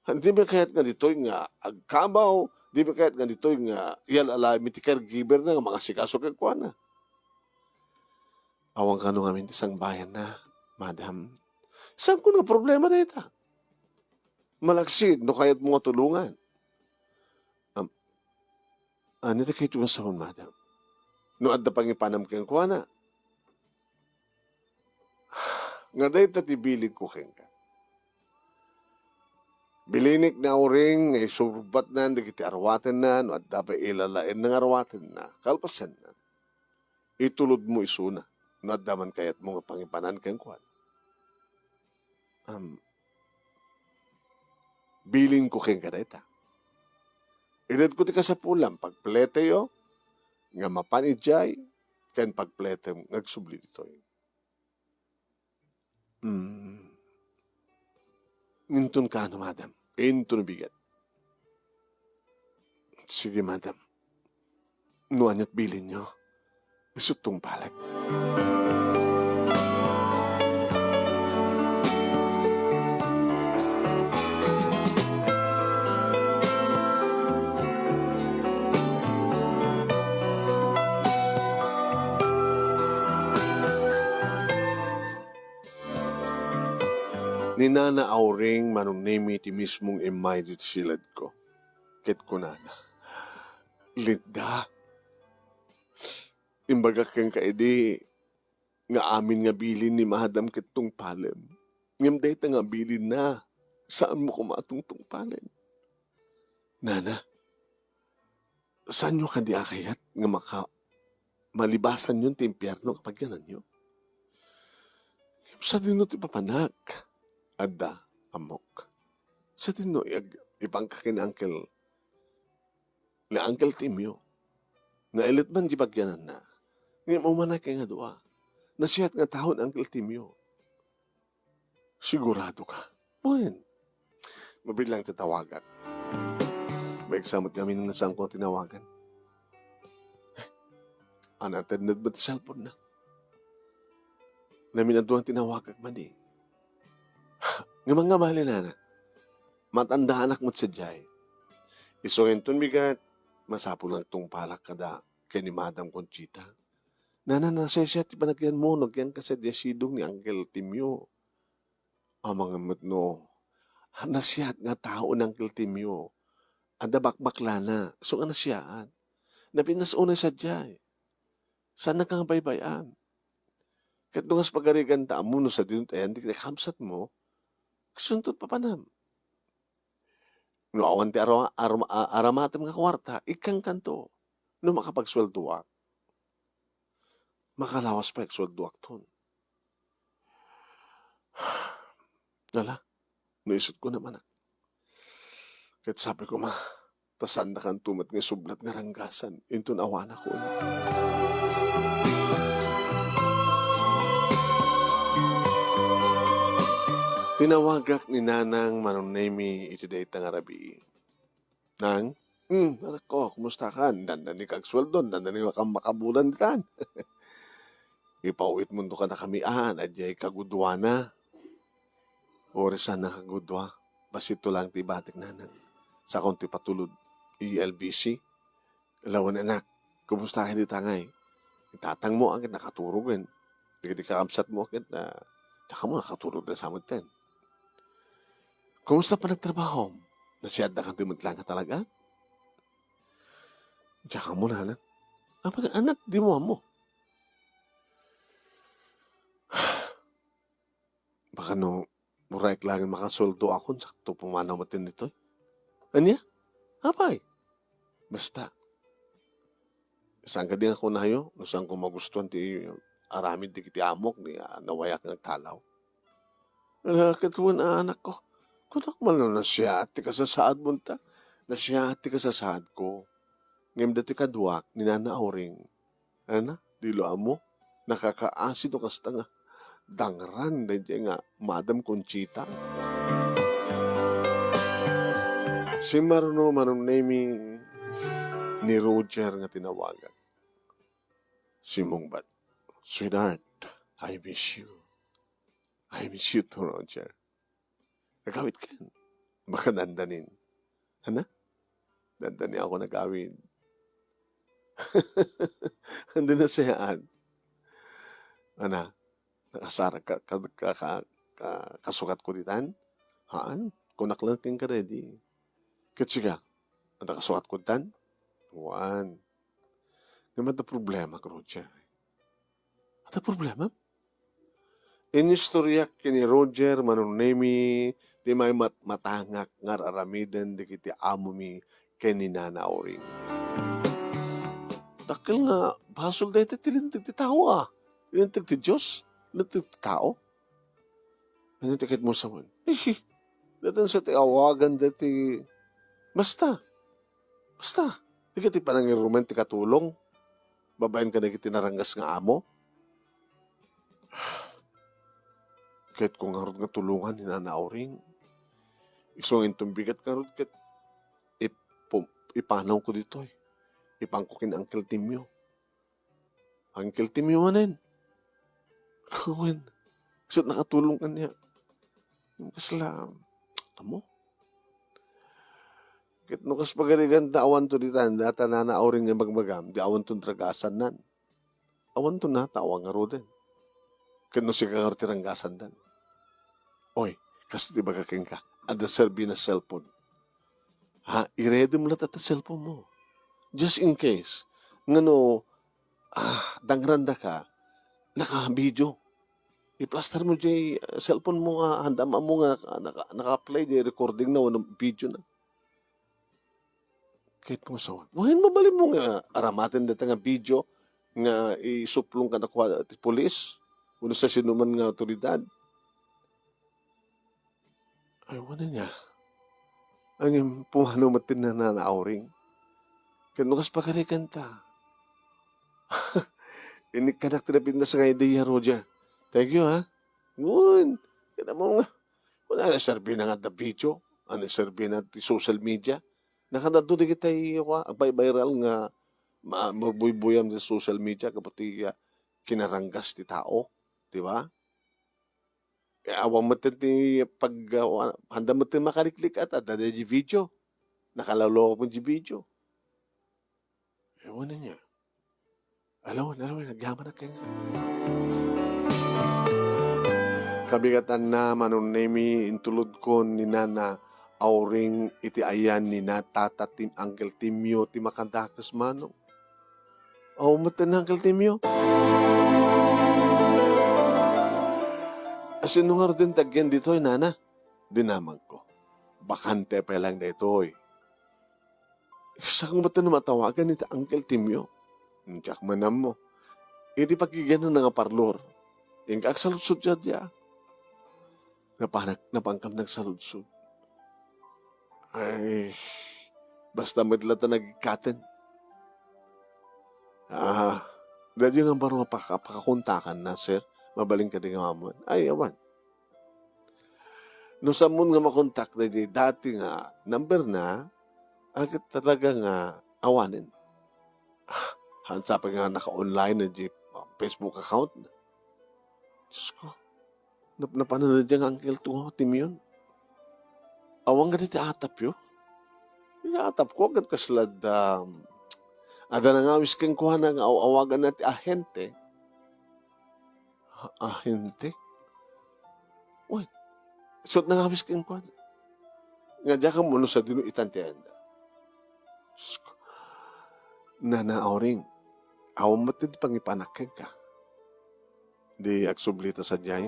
Di ba kayat nga dito'y nga agkabaw, di ba kayat nga dito'y nga iyalalami ti caregiver na nga mga sikaso kay kuha na. Awang ka nung amin isang bayan na, Madam. Saan ko na problema na ita? Malaksid, no kayat mo nga tulungan. Nita kayo nga sa hon, Madam. No adda pang ipanam kayong kuha na. Nga dahi tatibilig ko kayong ka. Bilinik na Auring, ngay surbat na, nagiti arwaten na, no adda pa ilalain ng arwaten na, kalpasan na. Itulod mo isuna, no adda man kayat mo nga pangipanan kayong kuha. Biling ko kayong kadeta. Edad ko ti ka sa pulang, pagplete yo, nga mapanidjay, kayan pagplete mo, nagsubli dito. Nintun ka ano, Madam. Nintun bigat. Sige, Madam. Nuan at bilin nyo. Isutong palag. Ni Nana Auring manunemi ti mismong imay dito silad ko. Ket ko nana. Linda. Imbaga kang kaedi nga amin nga bilin ni Madam ket tong palem. Ngem dayta nga bilin na. Saan mo kumatong tong palem? Nana. Saan nyo kandi akayat nga malibasan yun ti impyerno kapag yanan nyo? Sa dino ti papanak. Adda, amok. Sa tino, ipangkakin Uncle Timyo. Na ilit man di bagyanan na. Ngayon umanay kay nga doa. Nasiyat nga tahon Uncle Timyo. Sigurado ka. Buwan. Mabilang tatawagan. May eksamot kami nang nasaan ko tinawagan. Anatended ba ti cellphone na? Naminaduang tinawagag man eh. Nga mga mali na matanda anak mo't sadyay. Isohenton bigat, masapo lang itong palak kada kay ni Madam Conchita. Nasesya ti panagyan mo, nagyan ka sa diasidong ni Uncle Timyo. Ang mga matno, nasiyat nga tao ng Uncle Timyo, Anda bakbakla na. So nga nasiyaan. Napinas unay sadyay. Sana kang baybayan. Ket dungas pagarigan ta amuno sa dinutayan, di kamsat mo, kasuntot pa panam. No awan ti aramatem nga kwarta, ikang kanto. No makapagsweldoak, makalawas pa eksweldoak ton. Nala, naisot ko naman. Ket sabi ko tasan na kan tumat nga sublat nga ranggasan, inton awan ako. Tinawagak ni Nanang Manunemi iti dayta nga rabi. Nang, anak ko, kumusta ka? Dandan ni kag sweldo, dandan ni makabulan kan. Ipauwit mundo ka na kamian, adyay kagudwana. Orisan na kagudwa, basito lang ti batik nanang. Sa konti patulod, ELBC. Lawan anak, kumusta ka di tangay? Itatang mo ang nakaturugan. Di kakamsat mo agad na, tsaka mo nakaturog na sa amutin. Kumusta pa nagtrabaho? Nasiyad na kang timutla nga talaga? Tsaka mo na lang. Anak, di mo amo. Baka no, muraik lang makasoldo ako, sakto pumanaw matin nito. Anya? Apay? Basta. Saan ka din ako na hayo? Saan ko magustuhan ti aramid di kiti amok ni nawayak ng talaw. Katuan anak ko. Kunak man lang nasyati ka sa saad mo ta. Nasyati ka sa saad ko. Ngayon dati kaduak, ninanauring. Ana, dilo amo. Nakakaasid o kasta nga. Dangran, dahil nga, Madam Conchita. Si Maruno Manunemi ni Roger nga tinawagan. Si Mungbat, sweetheart, I miss you. I miss you too, Roger. Nagawid ka. Baka dandanin. Hana? Dandanin ako nagawid. Andun na siyaan. Ana, nakasara kasukat ko ditan? Haan? Kunak lang kang karedi. Katsiga, nakasukat ko ditan? Wan. Naman ta problema ko, Roger. Ata problema? Inistorya kini Roger Manunemi di may matangak nga aramiden di kiti amumi kini nanauring. Dakil nga basol da iti tilintig ti tao Tilintig ti Diyos. Tilintig ti tao. Ano tikit mo sa man? Datan sa ti awagan dati. Basta. Di kiti panangirumen ti katulong. Babayan ka na kiti narangas nga amo. Kahit kung harod nga tulungan, hinanauring. Isong intumbigat ka harod, kahit ipanaw ko dito Ipangkukin Uncle Timyo. Uncle Timyo manin. Kawin. Kasi nakatulong ka niya. Kasla, kamo. Kahit nukas pagaligan, awan to ditan, data na naauring nga magmagam, di awan to dragasan nan. Awan to na, tawang nga rodin. Kahit no si kakartiranggasan dan. Oy, kasi di ba kaking ka? Ada serbi na cellphone. I-ready mo lahat at cellphone mo. Just in case. Nga no, dangranda ka, naka-video. I-plaster mo dyan, cellphone mo nga, handama mo nga, naka-play dyan, recording na, walang video na. Kahit mo sa ngayon mabalik mo nga, aramatin dito nga video, nga isuplong ka na kwa, polis, una sa sinuman nga otoridad. Ay, wala niya. Ang pumano matin na nanauring. Kaya nukas pagkarikan ta. Inikanak tinapin na sa nga ideya, Roger. Thank you, ha? Ngun. Kaya mo nga. Wala na serbi na nga the video. Ano serbi na ti social media. Nakadado di kita viral nga mabuybuyam sa social media kapati kinaranggas ti tao. Di ba? Awang matin ti pag handa matin makaliklik at di video. Nakalalo ko di video. Ewan na niya. Alawan, nagyaman na kayo. Kabigatan na Manunemi intulod ko ni Nana Auring iti ayan ni natata tim Uncle Timyo ti makadakas manong. Aw matan Uncle Timyo. Asin nga din tagyan dito nana. Dinamag ko. Bakante pa lang dito Saan mo na matawagan iti Uncle Timyo? Kak manam mo. Iti pagigyan na nga parlor. Yung kaksaludsud siya. Napangkam nagsaludsud. Ay, basta madlata nagikaten. Dadyo nga baro nga pakakuntakan na, sir. Mabaling ka din nga mamon. Ay, awan. No sa mun nga makontak na dati nga number na, agad talaga nga awanin. Hansa pa nga naka-online na di Facebook account na. Diyos ko, napananood dyan ang Uncle Tungo, Tim yun. Awang ganit atap yun. Atap ko agad kaslad, ada na nga wiskang kuha na nga awagan natin ahente. Ahente? Wait, suot na nga wiskang kuha na. Nga dyan ka muna sa dino itantiyanda. Nanauring, awang matid pangipanakin ka. Di agsublita sa dyan.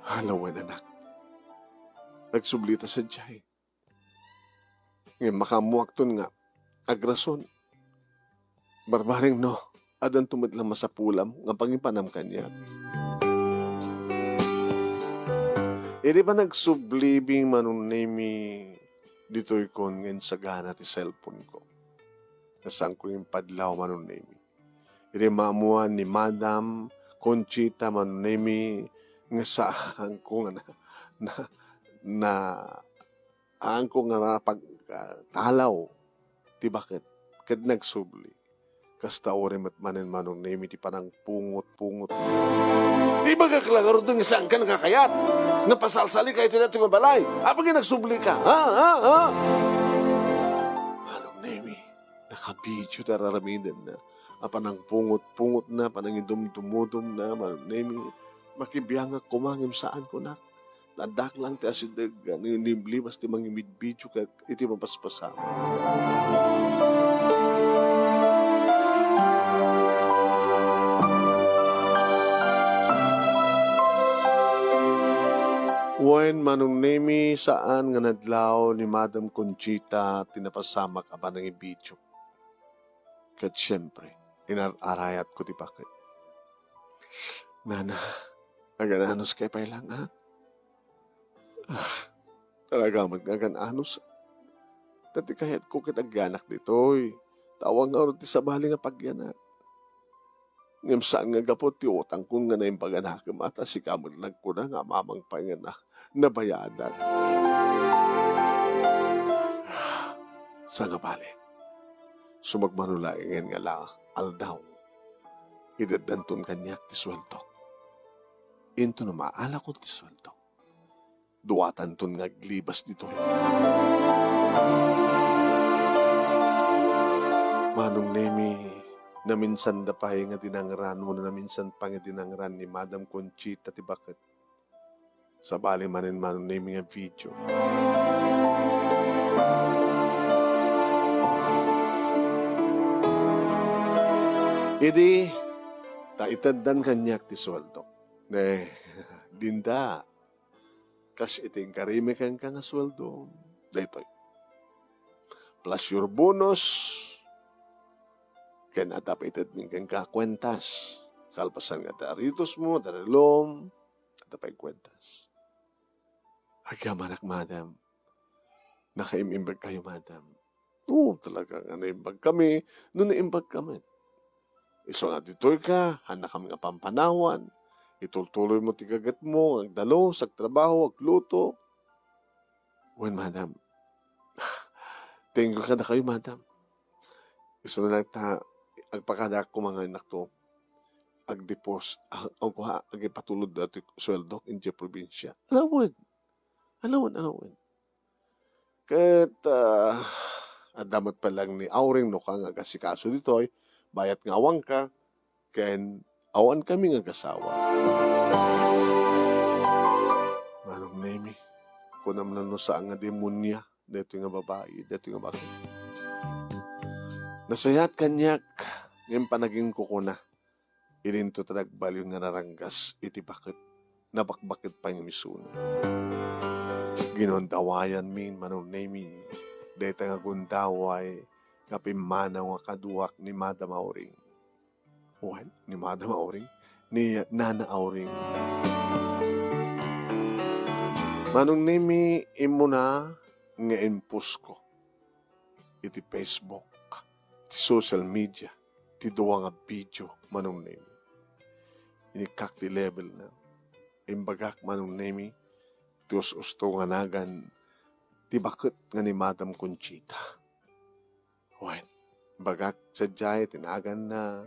Halawan anak. Agsublita sa dyan. Ngayon makamuak ton nga. Agrason. Barbaring no. Adan tumadlang masapulam. Nga pangipanam kanya. Di ba nagsublibing manunimi dito'y kon ngayon sa gana ti cellphone ko. Nasaan ko yung padlaw manunimi. Mamuan ni Madam Conchita manunimi nga saan ko nga ang ko nga pagtalaw ti bakit kad nagsubli kasta ore matmanen manunimi ti panang pungot di ba kaklagaro dun nga saan ka nakakayat nga pasalsali kayo tinating balay apag nagsubli ka manunimi nakabidyo tararamidan na panang pungot na, panang idum-dumudum na, manunimi, makibiyang kumangim saan ko na. Nadak lang ti asidag, nimlibas ti mangimidbidyo ka, iti mapaspasa. Wen manunimi saan nga nadlaw ni Madam Conchita tinapasamak aba ng ibidyo. Kat siyempre, inarayat ko ti bakit. Nana, agananos kay pa lang, ha? Talaga magagananos. Tati kahit ko kitaganak ditoy. Tawang nga ti sabali nga pagyanak. Ngam saan nga gapot ti utang kung nga na yung paganak. Mata si kamulag ko na nga mamang pangana. Nabayadan. Sa nga bali. Sumagmanulaingen nga lang. Aldaw, idadantun kanyak ti sweldo. Into na maala ko ti sweldo. Duwatan ton nga glibas dito. Manong nemi, na minsan da pa nga dinangran mo na minsan pa nga dinangran ni Madam Conchita ti bakit. Sa bali manin manong nemi nga video. Idi, taitaddan kanyak ti sweldo. Dinda, kas iting karimikan ka nga sweldo. Daytoy. Plus your bonus, ken atapaitad min kang kakwentas. Kalpasan nga taritos mo, darilom, atapay kwentas. Agamanak, madam. Nakaimimbag kayo, madam. Oo, talaga nga naimbag kami. Noon naimbag kami. Iso nga ditoy ka, handa kami nga pampanawan, itultuloy mo tigagat mo, ang dalo, sag trabaho, ag luto. Wen, madam, thank you ka na kayo, madam. Iso na lang agpakadak ko mga anak to, agdepos, agipatulod dati sweldo in Jay probinsya. Alawin. Kahit, adamat pa lang ni Auring no ka nga kasikaso ditoy, bayat nga awang ka, ken awan kami nga gasawa. Manong nemi, ako naman no sa nga demonya, dito nga babae, dito nga bakit. Nasayat kanyak, ngayon panaging ko na, ilinto talagbaliw nga naranggas, iti bakit, nabakbakit pa yung misun. Ginondawayan min, manunay dito nga gundaway, kapimanaw nga kaduak ni Madam Auring. What? Ni Madam Auring? Ni Nana Auring. Manong nimi imo na nga impus ko. Iti Facebook, iti social media, iti duwa nga video, manong nimi. Ini kakti level na. Imbagak manong nimi, ti usto nga nagan, ti bakit nga ni Madam Conchita. What? Imbagak sadya, tinagan na.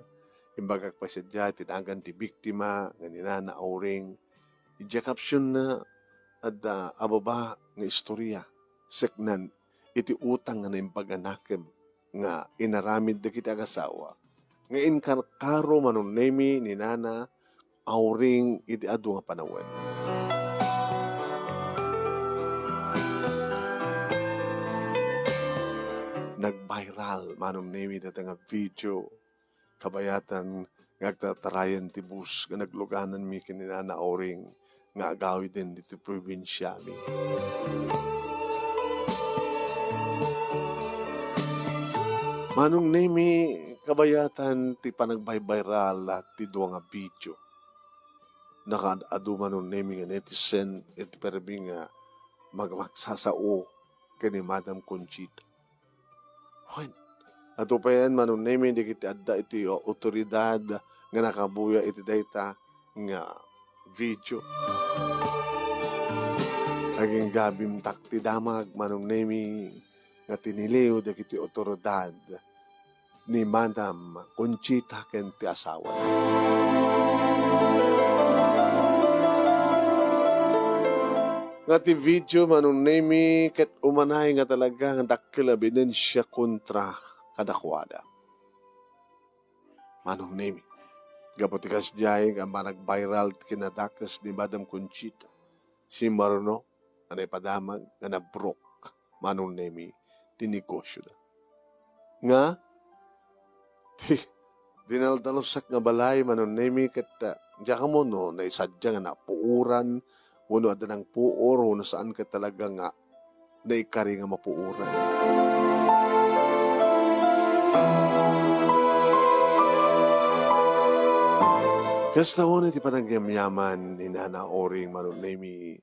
Imbagak pa sadya, tinagan ti biktima, nga ni Nana Auring. Ija caption na, at ababa nga istorya seknan iti utang nga naimpaganakem nga inaramid da kita agasawa nga inkarkaro manunemi ni Nana Auring iti adu nga panawen. Nag-viral manunemi data nga video kabayatan nga agtatarayan ti bus nga nagluganan mi kini Nana Auring nga agawi din dito probinsya mi. Manong nemi kabayatan ti panagbaybayral at ti duwa nga video. Nakaadu manong nemi nga netizen iti perbi nga magmagsasao kani Madam Conchita. Hoy, ato pa yan manong nemi di kiti adda iti otoridad nga nakabuya iti dayta nga video. Aging gabim takti damag manong nemi nga tiniliw dagiti otoridad ni Madam Conchita ken ti asawa. Nga ti video manong nemi ket umanay nga talaga nga dakkel ebidensya kontra kadakwada. Manong nemi gaputikas jay nga manag-viral kinadakas ni Madam Conchita. Si Marno, anay padamag, nga nabrok, manong nemi, tinegosyo na. Nga, dinaldalosak nga balay, manong nemi, kat diya ka mo, no, na isadya nga napuuran, wano ada ng puor, wano saan ka talaga nga naikari nga mapuuran. Kasta mo na ti panagyamyaman ni Nana Auring manong nemi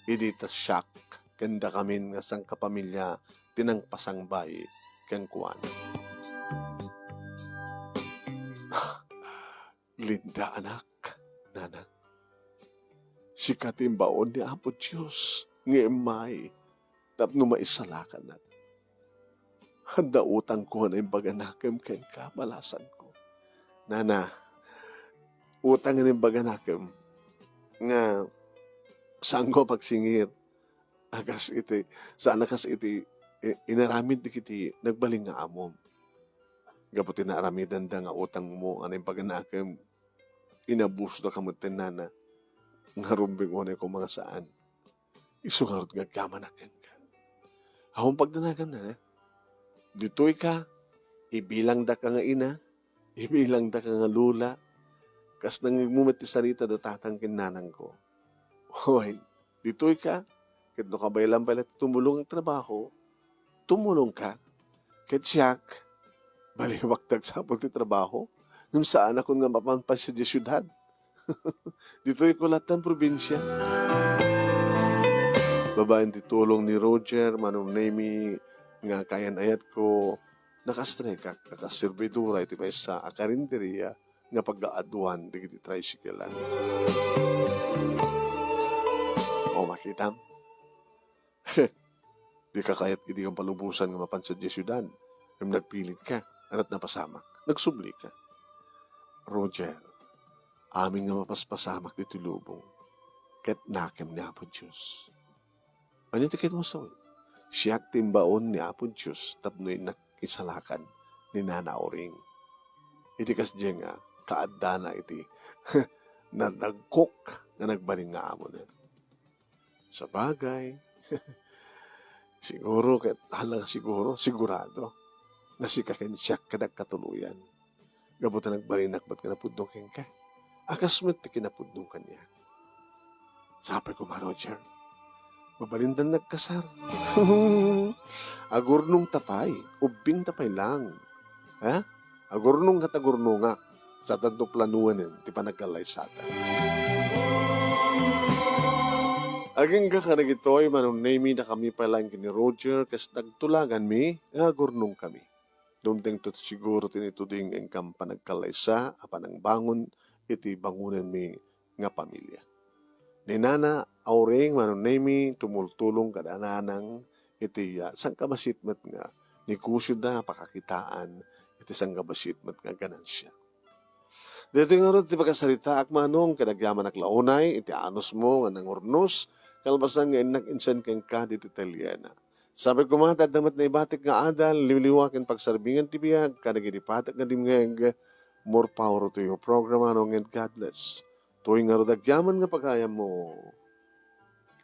idita shock kanda kamin nga sang kapamilya tinang pasangbay ken kuan. Linda anak, Nana. Sikatin baon ni Apo Diyos nga emay tapno maisalakan na. Handa utang ko na imbaganakem ken kabalasan ko. Nana, utang nga imbaganakem nga saan ko pagsingir agas iti saan akas iti inaramid di kiti nagbaling nga amom gaputi na aramidan da nga utang mo anay paganakem inabus da kamutin Nana nga rumbing unay ko mga saan isukarot nga kamanaken ka hawang pagdanagan na ditoy ka ibilang da ka nga ina ibilang da ka nga lula kas nang mumiti sarita da tatangkin nanang ko. Hoy, ditoy ka. Kahit no kabaylan pala tumulong ang trabaho, tumulong ka. Kahit siyak, baliwak tagsapot ti trabaho, nung saan ako nga mapampas sa syudad. Ditoy ko lahat ng probinsya. Babaeng titulong ni Roger, manong nemi, nga kayan ayat ko, nakastreka, nakaservidura, iti pa sa akarinteriya, nga pag-aaduan, di kiti tricycle lang. O makitam. Di ka kayat hindi kang palubusan nga mapansad di syudad. Kung nagpilit ka, anat napasamak, nagsubli ka. Roger, aming nga mapaspasamak dito lubong, ket nakem ni Apo Diyos. Ano tikit mo sawi? Siyak timbaon ni Apo Diyos, tapnoy nakisalakan ni Nana Auring. Iti kasdya nga, kaadda na iti na nagkok na nagbaling nga amo na. Sa bagay, Siguro, kahit halang sigurado, na si kakensyak kadag katuluyan. Gabutan nagbalinak ba't kinapudong keng ka? Akas mo't ti kinapudong kanya. Sabi ko, Ma Roger, mabalindan nagkasar. Agurnong tapay, ubing tapay lang. Ha? Agurnong katagurnongak, sa tanto planuanin, ti panagkalay sata. Aging kakanag ito'y manunay na kami palang kini Roger, kas nagtulagan mi, nga agurnong kami. Dumteng to siguro tinituding ang kampanagkalaysa, apanang bangon, iti bangunan mi nga pamilya. Ni Nana, auring manunemi, tumultulong kadananang, iti sang kabasitmat nga, ni kusyo na pakakitaan, iti sang kabasitmat nga ganansya. Dito nga rin, ti pagkasalita ak manong, kadagyaman ak launay, iti anos mo, nga nangurnos, kalbasan nga inak insan kang ka, dito Italiana. Sabi ko mga damat na ibatik nga adal, liwliwakin pagsarbingan ti biyag, kadaginipatak nga dimngeg, more power to your program, anong and God bless. Tuwing nga rodagyaman nga pagkaya mo,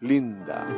Linda.